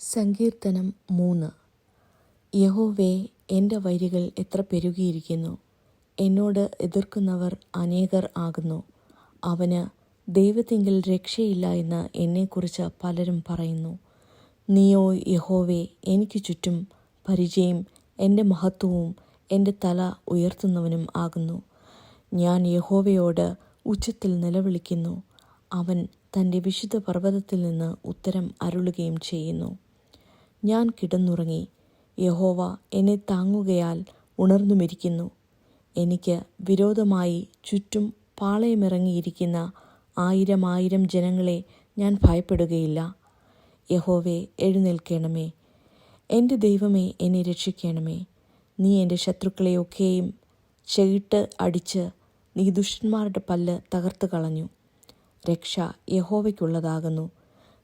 സങ്കീർത്തനം 3. യഹോവേ, എൻ്റെ വൈരികൾ എത്ര പെരുകിയിരിക്കുന്നു! എന്നോട് എതിർക്കുന്നവർ അനേകർ ആകുന്നു. അവന് ദൈവത്തിങ്കൽ രക്ഷയില്ല എന്ന് എന്നെക്കുറിച്ച് പലരും പറയുന്നു. നീയോ യഹോവേ, എനിക്ക് ചുറ്റും പരിചയും എൻ്റെ മഹത്വവും എൻ്റെ തല ഉയർത്തുന്നവനും ആകുന്നു. ഞാൻ യഹോവയോട് ഉച്ചത്തിൽ നിലവിളിക്കുന്നു. അവൻ തൻ്റെ വിശുദ്ധ പർവ്വതത്തിൽ നിന്ന് ഉത്തരം അരുളുകയും ചെയ്യുന്നു. ഞാൻ കിടന്നുറങ്ങി, യഹോവ എന്നെ താങ്ങുകയാൽ ഉണർന്നുമിരിക്കുന്നു. എനിക്ക് വിരോധമായി ചുറ്റും പാളയമിറങ്ങിയിരിക്കുന്ന 1000 ജനങ്ങളെ ഞാൻ ഭയപ്പെടുകയില്ല. യഹോവേ, എഴുന്നേൽക്കണമേ. എൻ്റെ ദൈവമേ, എന്നെ രക്ഷിക്കണമേ. നീ എൻ്റെ ശത്രുക്കളെയൊക്കെയും ചെകിട്ട് അടിച്ച് നീ ദുഷ്ടന്മാരുടെ പല്ല് തകർത്ത് കളഞ്ഞു. രക്ഷ യഹോവയ്ക്കുള്ളതാകുന്നു.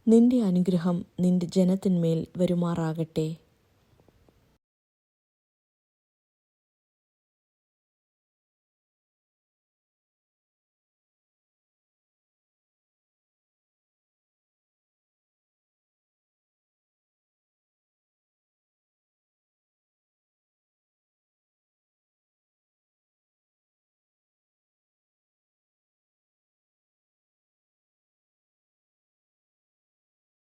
നിന്റെ അനുഗ്രഹം നിന്റെ ജനത്തിന്മേൽ വരുമാറാകട്ടെ.